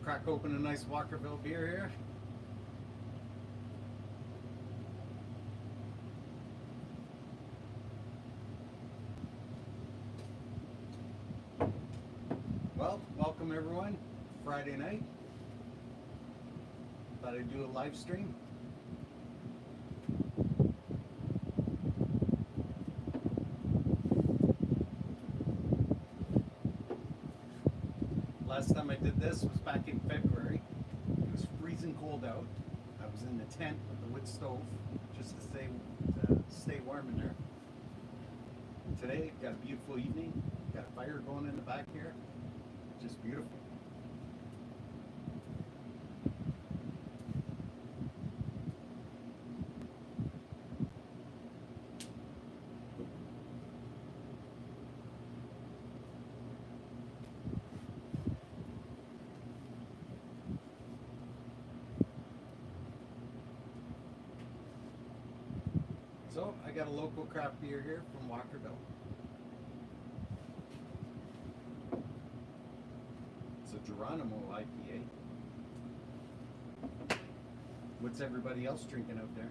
Crack open a nice Walkerville beer here. Well, welcome everyone. Friday night. Thought I'd do a live stream. Last time I did this was back in February. It was freezing cold out. I was in the tent with the wood stove just to stay warm in there. Today, got a beautiful evening. Got a fire going in the back here. Just beautiful. So I got a local craft beer here from Walkerville. It's a Geronimo IPA. What's everybody else drinking out there?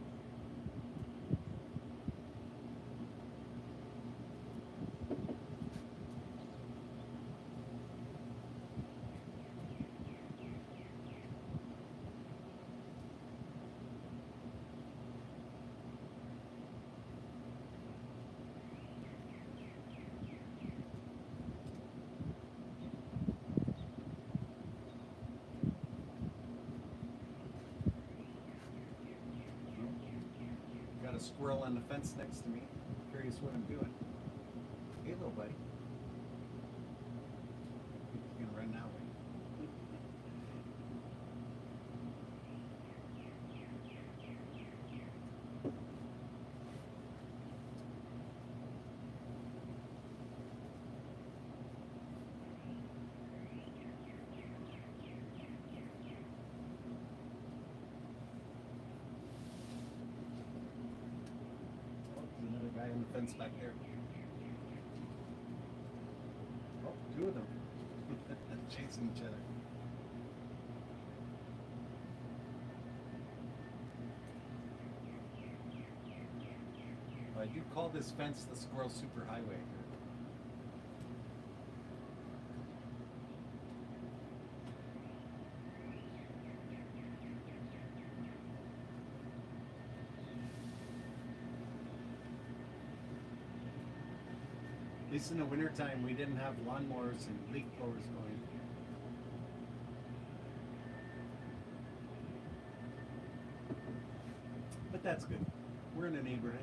Got a squirrel on the fence next to me. Curious what I'm doing. Hey, little buddy. He's gonna run that way. Another guy on the fence back there. Oh, two of them. Chasing each other. I do call this fence the Squirrel Superhighway. At least in the wintertime, we didn't have lawnmowers and leaf blowers going. But that's good. We're in a neighborhood.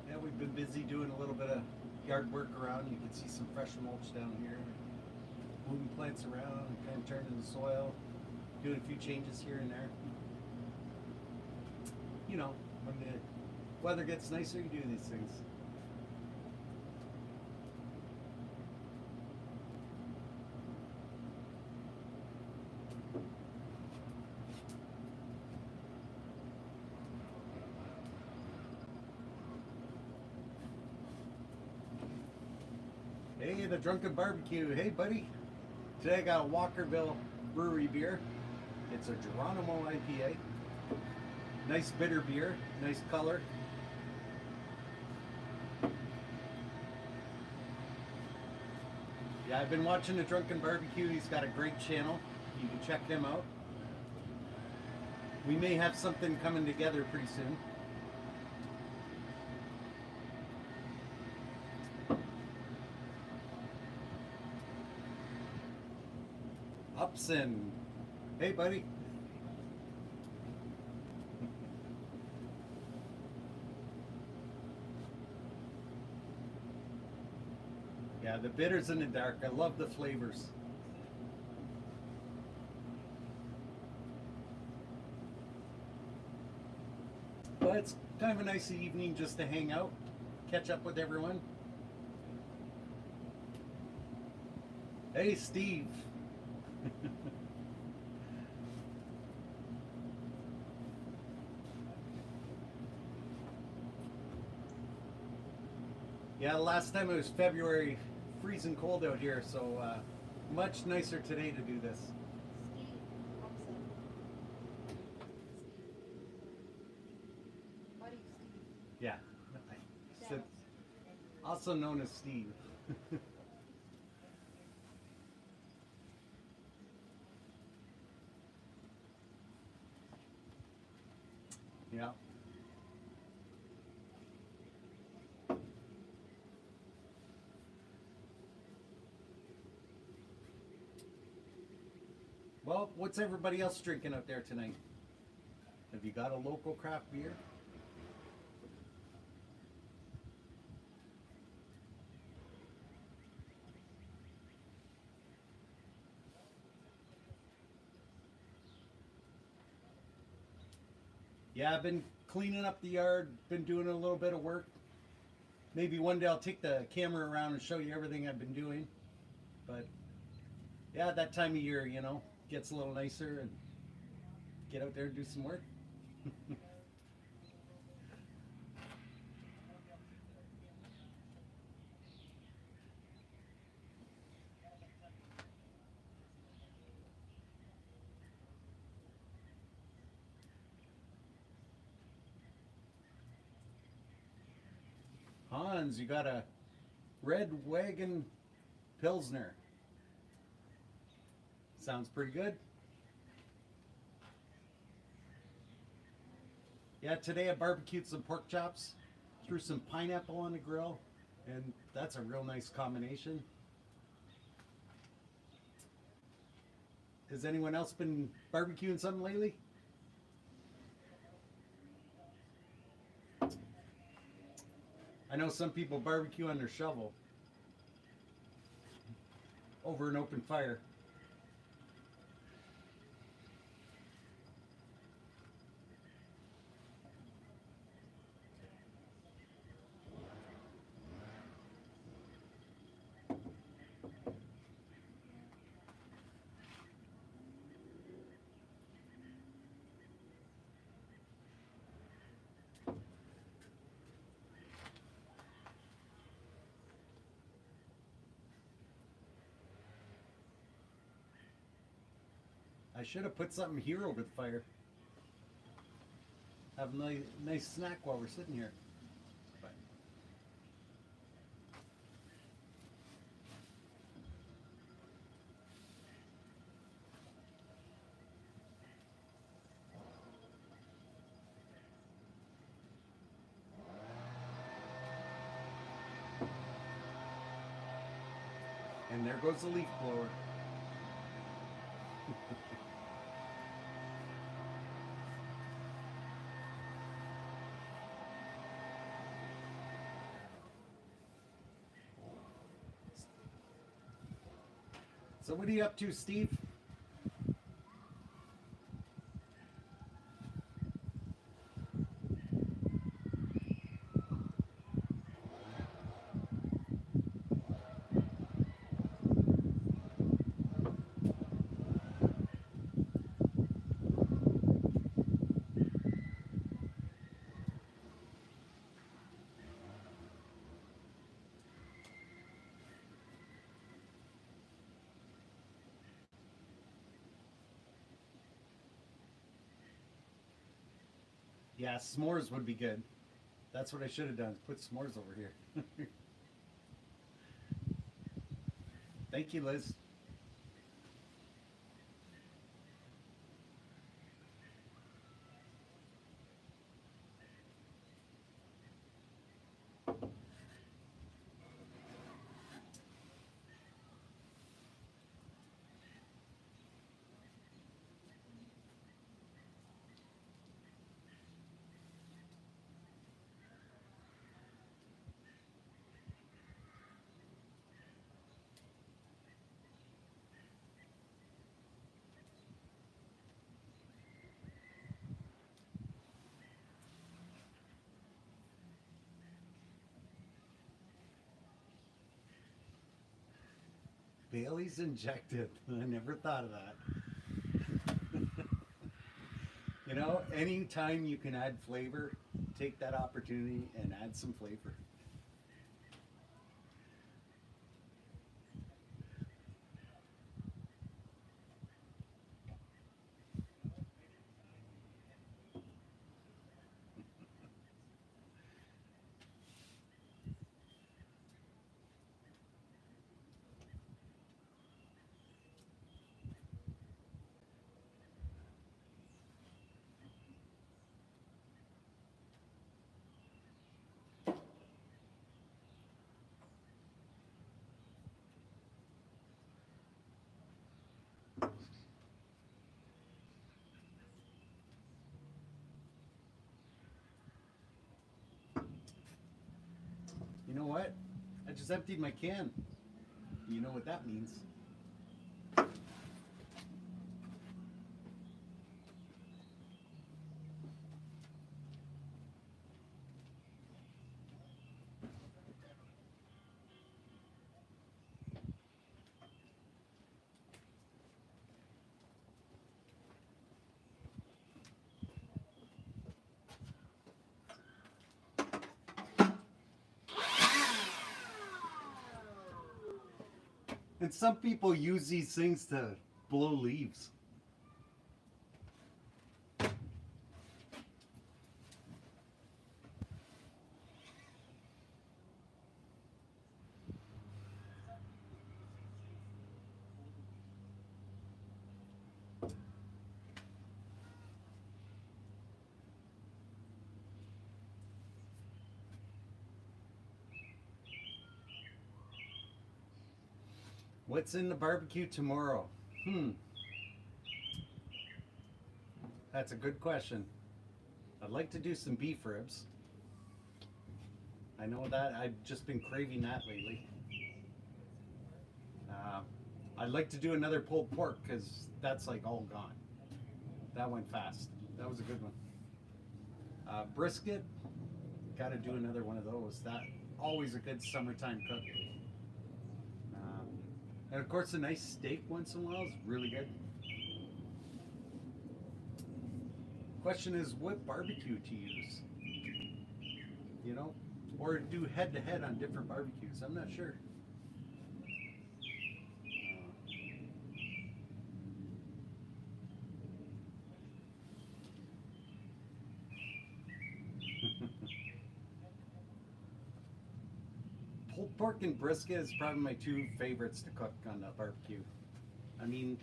Yeah, we've been busy doing a little bit of yard work around. You can see some fresh mulch down here. Moving plants around, kind of turning the soil, doing a few changes here and there. You know, when the weather gets nicer, you do these things. Hey, the Drunken Barbecue. Hey, buddy. Today I got a Walkerville Brewery beer. It's a Geronimo IPA. Nice bitter beer, nice color. Yeah, I've been watching the Drunken Barbecue. He's got a great channel. You can check him out. We may have something coming together pretty soon. Upson. Hey, buddy. Yeah, the bitters in the dark. I love the flavors. But it's kind of a nice evening just to hang out, catch up with everyone. Hey, Steve. Yeah, last time it was February, freezing cold out here, so much nicer today to do this. Yeah, so, also known as Steve. Yeah. Well, what's everybody else drinking out there tonight? Have you got a local craft beer? Yeah, I've been cleaning up the yard, been doing a little bit of work. Maybe one day I'll take the camera around and show you everything I've been doing. But yeah, that time of year, gets a little nicer and get out there and do some work. Hans, you got a Red Wagon Pilsner. Sounds pretty good. Yeah, today I barbecued some pork chops, threw some pineapple on the grill, and that's a real nice combination. Has anyone else been barbecuing something lately? I know some people barbecue on their shovel over an open fire. I should have put something here over the fire. Have a nice snack while we're sitting here. But and there goes the leaf blower. So what are you up to, Steve? Yeah, s'mores would be good. That's what I should have done. Put s'mores over here. Thank you, Liz. Bailey's injected. I never thought of that. You know, anytime you can add flavor, take that opportunity and add some flavor. You know what? I just emptied my can. You know what that means. And some people use these things to blow leaves. What's in the barbecue tomorrow? Hmm, that's a good question. I'd like to do some beef ribs. I know that I've just been craving that lately. Uh, I'd like to do another pulled pork because that's like all gone. That went fast. That was a good one. Brisket, got to do another one of those. That always a good summertime cook. And of course, a nice steak once in a while is really good. Question is, what barbecue to use? You know, or do head to head on different barbecues. I'm not sure. Pulled pork and brisket is probably my two favorites to cook on a barbecue. I mean,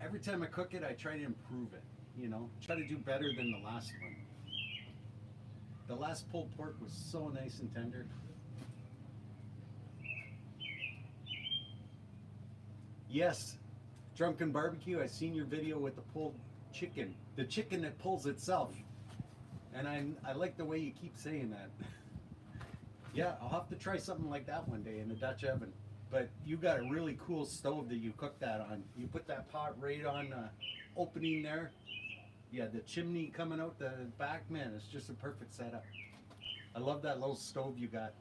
every time I cook it, I try to improve it. You know, try to do better than the last one. The last pulled pork was so nice and tender. Yes, Drunken Barbecue. I seen your video with the pulled chicken, the chicken that pulls itself, and I like the way you keep saying that. Yeah, I'll have to try something like that one day in the Dutch oven. But you got a really cool stove that you cook that on. You put that pot right on the opening there. Yeah, the chimney coming out the back, man, it's just a perfect setup. I love that little stove you got.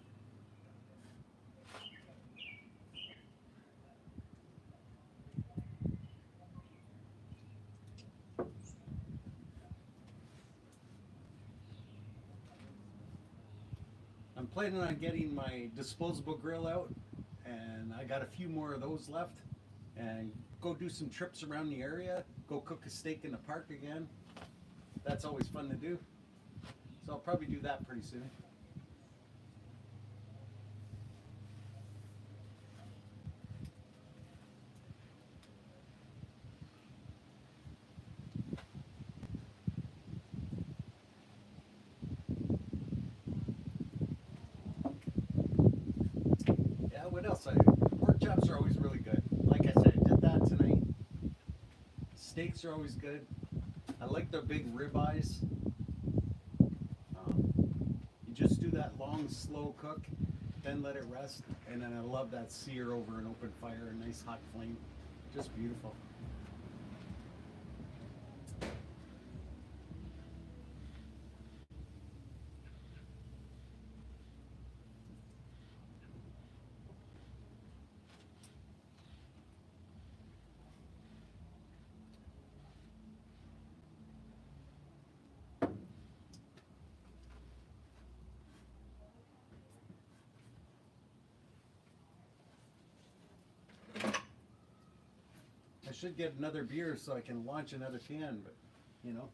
I'm planning on getting my disposable grill out, and I got a few more of those left. And go do some trips around the area. Go cook a steak in the park again. that's always fun to do. So I'll probably do that pretty soon. Yeah, what else? Pork chops are always really good. Like I said, I did that tonight. Steaks are always good. I like the big ribeyes. You just do that long, slow cook, then let it rest, and then I love that sear over an open fire, a nice hot flame. Just beautiful. I should get another beer so I can launch another can, but you know.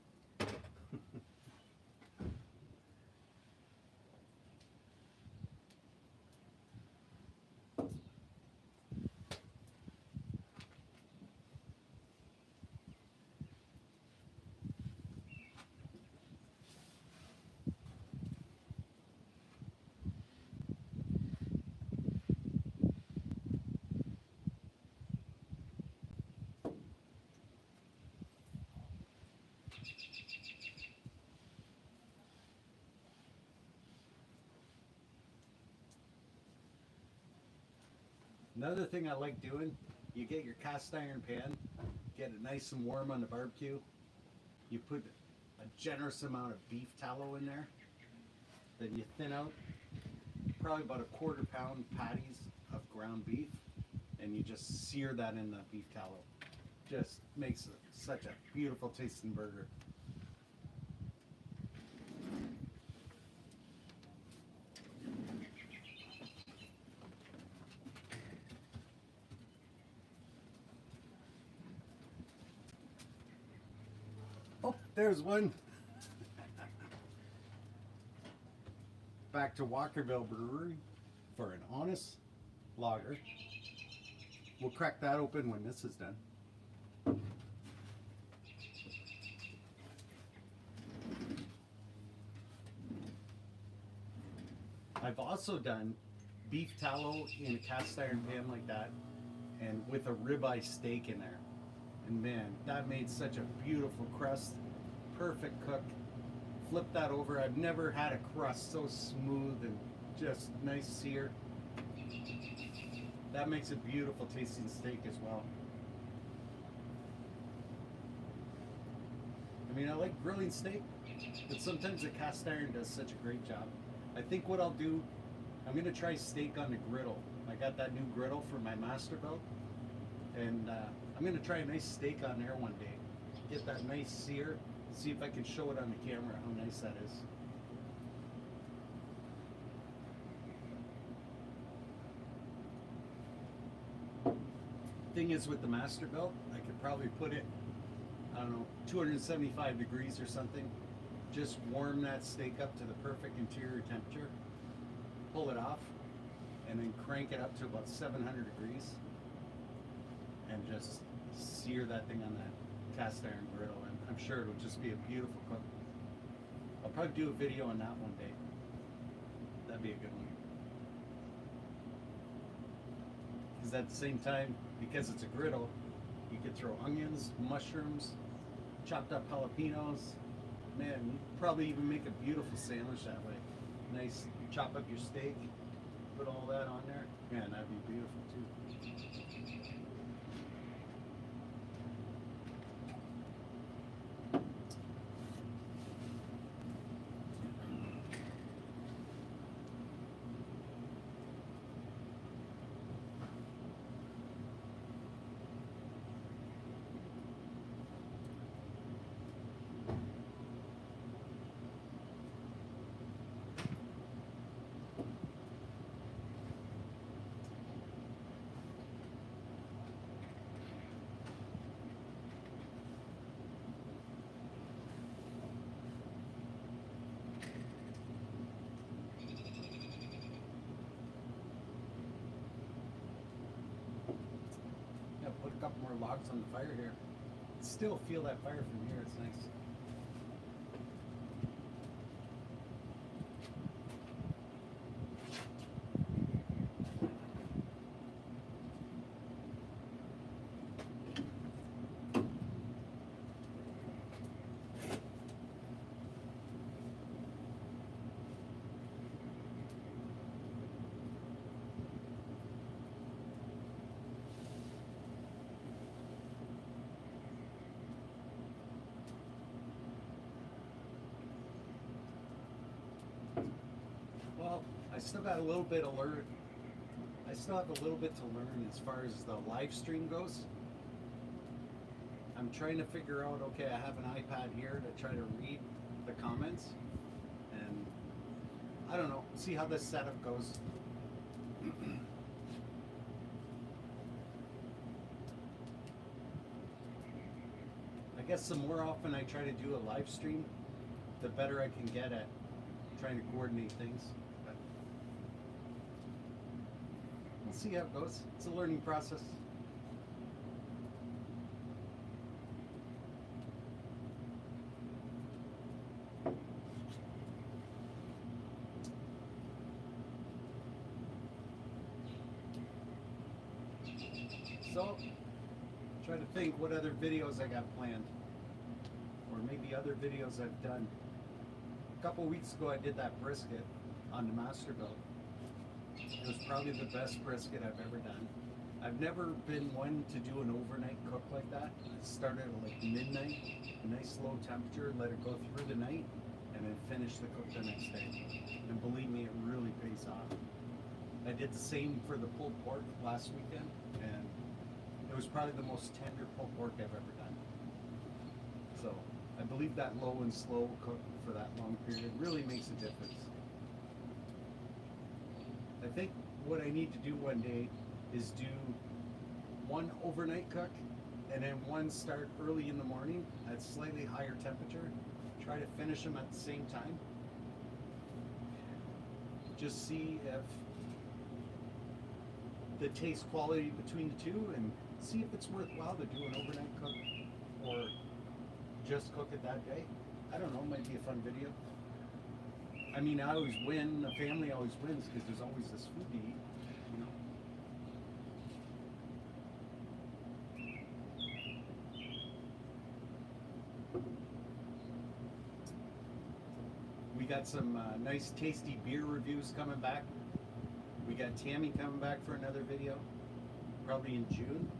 Another thing I like doing, you get your cast iron pan, get it nice and warm on the barbecue. You put a generous amount of beef tallow in there. Then you thin out probably about a quarter-pound patties of ground beef, and you just sear that in the beef tallow. Just makes such a beautiful tasting burger. Oh, there's one. Back to Walkerville Brewery for an honest lager. We'll crack that open when this is done. I've also done beef tallow in a cast iron pan like that, and with a ribeye steak in there. And man, that made such a beautiful crust, perfect cook. Flip that over. I've never had a crust so smooth and just nice sear. That makes a beautiful tasting steak as well. I mean, I like grilling steak, but sometimes the cast iron does such a great job. I think what I'll do, I'm going to try steak on the griddle. I got that new griddle for my Masterbuilt, and I'm going to try a nice steak on there one day. Get that nice sear, see if I can show it on the camera how nice that is. Thing is with the Masterbuilt, I could probably put it, I don't know, 275 degrees or something. Just warm that steak up to the perfect interior temperature, pull it off, and then crank it up to about 700 degrees, and just sear that thing on that cast iron griddle, and I'm sure it'll just be a beautiful cook. I'll probably do a video on that one day. That'd be a good one. Because at the same time, because it's a griddle, you could throw onions, mushrooms, chopped up jalapenos. Man, you could probably even make a beautiful sandwich that way. Nice, chop up your steak, put all that on there. Man, that'd be beautiful too. logs on the fire here. Still feel that fire from here. It's nice. Well, I still got a little bit of learn. I still have a little bit to learn as far as the live stream goes. I'm trying to figure out, okay, I have an iPad here to try to read the comments, and I don't know, see how this setup goes. I guess the more often I try to do a live stream, the better I can get at trying to coordinate things. But we'll see how it goes. It's a learning process. So, try to think what other videos I got planned, or maybe other videos I've done. A couple weeks ago I did that brisket on the Masterbuilt. It was probably the best brisket I've ever done. I've never been one to do an overnight cook like that. I started at like midnight, a nice low temperature, let it go through the night, and then finish the cook the next day. And believe me, it really pays off. I did the same for the pulled pork last weekend, and it was probably the most tender pulled pork I've ever done. So I believe that low and slow cook for that long period really makes a difference. I think what I need to do one day is do one overnight cook and then one start early in the morning at slightly higher temperature. Try to finish them at the same time. Just see if the taste quality between the two, and see if it's worthwhile to do an overnight cook or just cook it that day. I don't know, it might be a fun video. I mean, I always win, the family always wins because there's always this food to eat, you know. We got some nice tasty beer reviews coming back. We got Tammy coming back for another video, probably in June.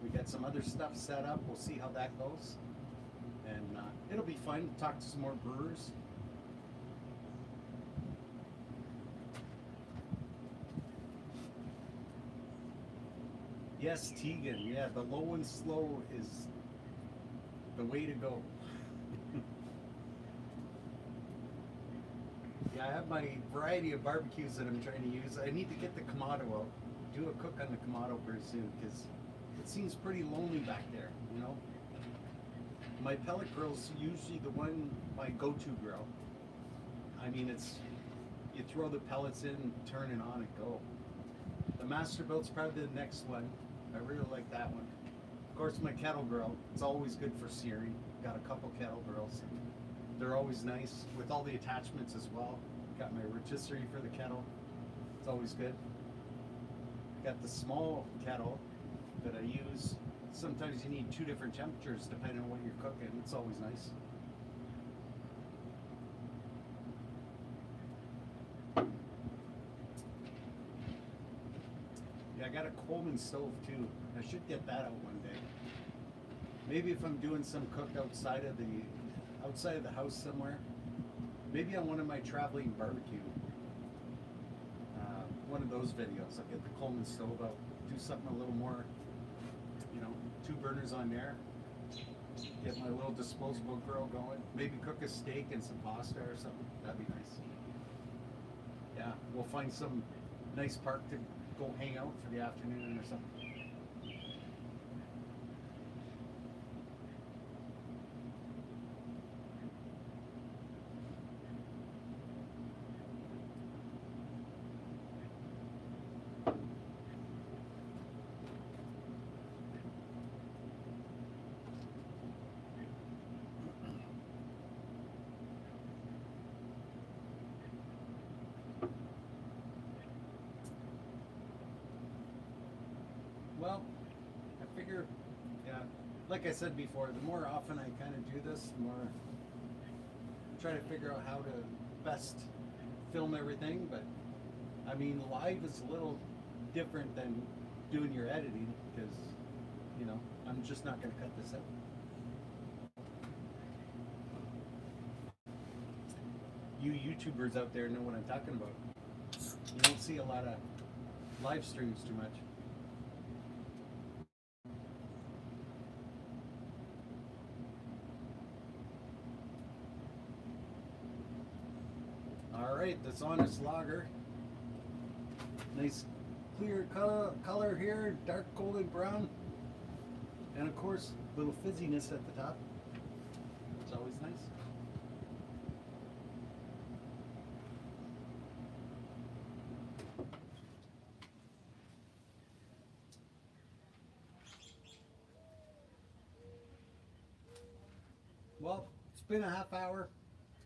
We got some other stuff set up. We'll see how that goes. And it'll be fun to talk to some more brewers. Yes, Tegan. Yeah, the low and slow is the way to go. Yeah, I have my variety of barbecues that I'm trying to use. I need to get the Kamado out. Do a cook on the Kamado pretty soon because it seems pretty lonely back there, you know? My pellet grill's usually the one, my go-to grill. I mean, it's, you throw the pellets in, turn it on and go. The Masterbuilt's probably the next one. I really like that one. Of course, my kettle grill, it's always good for searing. Got a couple kettle grills. They're always nice with all the attachments as well. Got my rotisserie for the kettle. It's always good. Got the small kettle that I use. Sometimes you need two different temperatures depending on what you're cooking. It's always nice. Yeah, I got a Coleman stove too. I should get that out one day. Maybe if I'm doing some cook outside of the house somewhere. Maybe on one of my traveling barbecue. One of those videos. I'll get the Coleman stove out. Do something a little more, you know, 2 burners on there. Get my little disposable grill going. Maybe cook a steak and some pasta or something. That'd be nice. Yeah, we'll find some nice park to go hang out for the afternoon or something. like I said before, the more often I kind of do this, the more I try to figure out how to best film everything. But I mean, live is a little different than doing your editing because, you know, I'm just not going to cut this out. You YouTubers out there know what I'm talking about. You don't see a lot of live streams too much. All right, this honest lager. Nice clear color here, dark golden brown. And of course, a little fizziness at the top. It's always nice. Well, it's been a half hour.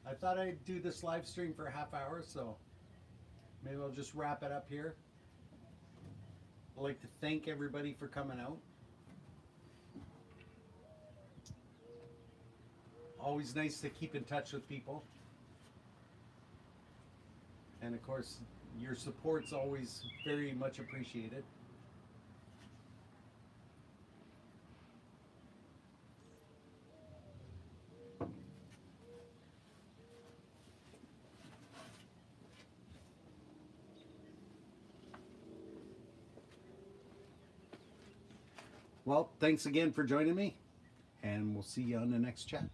I thought I'd do this live stream for a half hour, so maybe I'll just wrap it up here. I'd like to thank everybody for coming out. Always nice to keep in touch with people. And of course, your support's always very much appreciated. Well, thanks again for joining me, and we'll see you on the next chat.